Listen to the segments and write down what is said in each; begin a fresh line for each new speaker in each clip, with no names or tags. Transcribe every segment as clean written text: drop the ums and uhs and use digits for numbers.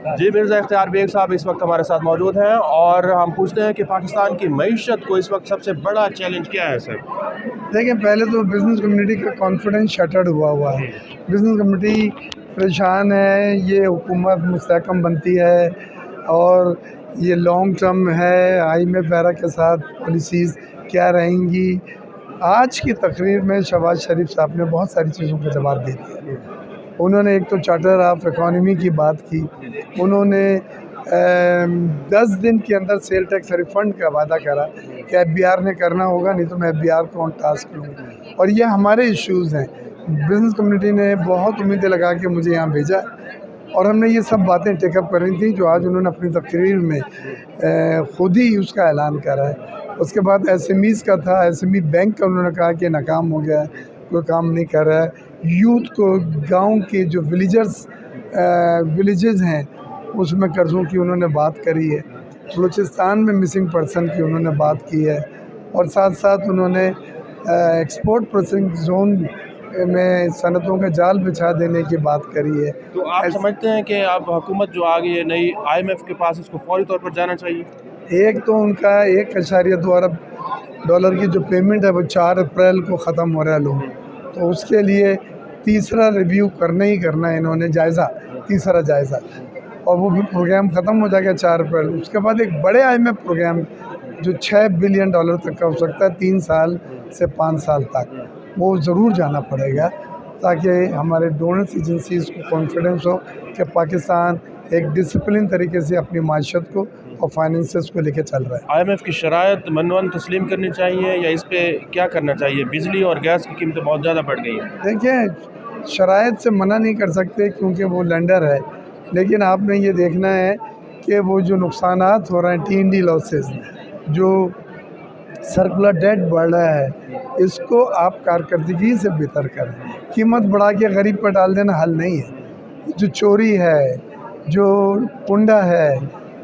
जी, मिर्ज़ा इख्तियार बेग साहब इस वक्त हमारे साथ मौजूद हैं और हम पूछते हैं कि पाकिस्तान की मईशत को इस वक्त सबसे बड़ा चैलेंज क्या है सर?
देखिए, पहले तो बिज़नेस कम्युनिटी का कॉन्फिडेंस शटर्ड हुआ है। बिज़नेस कम्युनिटी परेशान है, ये हुकूमत मुस्तहकम बनती है और ये लॉन्ग टर्म है, IMF वगैरह के साथ पॉलिसीज़ क्या रहेंगी। आज की तकरीर में शहबाज शरीफ साहब ने बहुत सारी चीज़ों के जवाब दे दिए। उन्होंने एक तो चार्टर ऑफ इकॉनमी की बात की, उन्होंने 10 दिन के अंदर सेल टैक्स रिफ़ंड का वादा करा कि FBR ने करना होगा, नहीं तो मैं FBR को ऑन टास्क लूँगा। और ये हमारे इश्यूज़ हैं। बिज़नेस कम्युनिटी ने बहुत उम्मीदें लगा के मुझे यहाँ भेजा और हमने ये सब बातें टेकअप करी थी जो आज उन्होंने अपनी तकरीर में ख़ुद ही उसका ऐलान करा है। उसके बाद SMEs का था, SME बैंक का उन्होंने कहा कि नाकाम हो गया है, कोई काम नहीं कर रहा है। यूथ को गांव के जो विलेजेस हैं उसमें कर्ज़ों की उन्होंने बात करी है। बलूचिस्तान में मिसिंग पर्सन की उन्होंने बात की है और साथ साथ उन्होंने एक्सपोर्ट प्रोसेसिंग जोन में सनतों का जाल बिछा देने की बात करी है।
तो आप समझते हैं कि अब हुकूमत जो आ गई है नई IMF के पास, इसको फौरी तौर पर जाना चाहिए?
एक तो उनका 1.2 अरब डॉलर की जो पेमेंट है वो 4 अप्रैल को ख़त्म हो रहा है लोग, तो उसके लिए तीसरा रिव्यू करना ही करना है इन्होंने, तीसरा जायज़ा, और वो भी प्रोग्राम ख़त्म हो जाएगा 4 अप्रैल। उसके बाद एक बड़े IMF प्रोग्राम जो $6 बिलियन तक का हो सकता है 3 साल से 5 साल तक, वो ज़रूर जाना पड़ेगा ताकि हमारे डोनर्स एजेंसीज़ को कॉन्फिडेंस हो कि पाकिस्तान एक डिसिप्लिन तरीके से अपनी माशत को और फाइनेंसेस को लेके चल रहा है।
IMF की शराइत मनवन तस्लीम करनी चाहिए या इस पे क्या करना चाहिए? बिजली और गैस की कीमतें बहुत ज़्यादा बढ़ गई हैं।
देखिए, शराइत से मना नहीं कर सकते क्योंकि वो लेंडर है, लेकिन आपने ये देखना है कि वो जो नुकसानात हो रहे हैं, T&D लॉसेस, जो सर्कुलर डेट बढ़ रहा है, इसको आप कारकर्दगी से बेहतर करें। कीमत बढ़ा के गरीब पर डाल देना हल नहीं है। जो चोरी है, जो पुंडा है,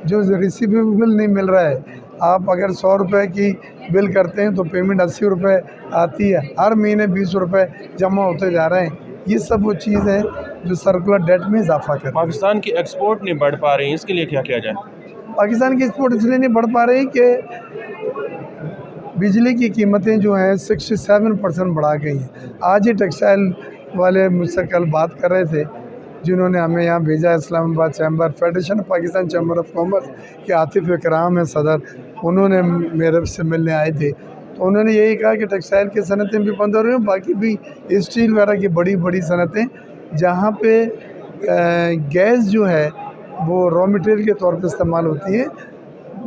जो रिसीवेबल नहीं मिल रहा है, आप अगर 100 रुपये की बिल करते हैं तो पेमेंट 80 रुपये आती है, हर महीने 20 रुपये जमा होते जा रहे हैं। ये सब वो चीज़ है जो सर्कुलर डेट में इजाफा कर।
पाकिस्तान की एक्सपोर्ट नहीं बढ़ पा रही, इसके लिए क्या किया जाए?
पाकिस्तान की एक्सपोर्ट इसलिए नहीं बढ़ पा रही कि बिजली की कीमतें जो हैं 67% बढ़ा गई हैं। आज ही टेक्सटाइल वाले मुझसे कल बात कर रहे थे, जिन्होंने हमें यहाँ भेजा, Islamabad chamber, federation of Pakistan chamber of commerce के आतिफ इकराम हैं सदर, उन्होंने मेरे से मिलने आए थे, तो उन्होंने यही कहा कि टेक्सटाइल की सनतें भी बंद हो रही हैं, बाकी भी स्टील वगैरह की बड़ी बड़ी सनतें, जहाँ पे गैस जो है वो रॉ मटेरियल के तौर पे इस्तेमाल होती है,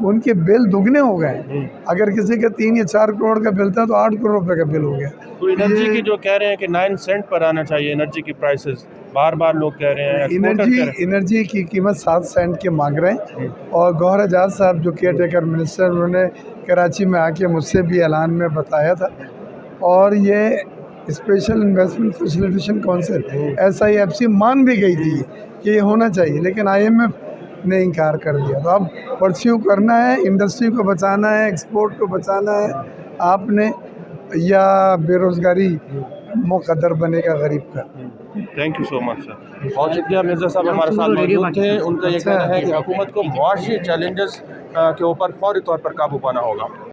उनके बिल दुगने हो गए। अगर किसी का 3 या 4 करोड़ का बिल था तो 8 करोड़ रुपए का बिल हो गया।
तो एनर्जी की जो कह रहे हैं कि 9 सेंट पर आना चाहिए एनर्जी की प्राइसेस, बार बार लोग कह रहे हैं।
एनर्जी की कीमत 7 सेंट के मांग रहे हैं और गौहर एजाज साहब जो केयर टेकर मिनिस्टर, उन्होंने कराची में आके मुझसे भी ऐलान में बताया था, और ये special investment facilitation council SIFC मान भी गई थी कि ये होना चाहिए, लेकिन IMF ने इनकार कर दिया। तो अब परस्यू करना है, इंडस्ट्री को बचाना है, एक्सपोर्ट को बचाना है आपने, या बेरोज़गारी मुकद्दर बनेगा गरीब का।
Thank you so much sir, बहुत शुक्रिया। मिर्ज़ा साहब हमारे साथ मौजूद थे। उनका ये कहना है कि हुकूमत को मुआशी चैलेंजेस के ऊपर फौरी तौर पर काबू पाना होगा।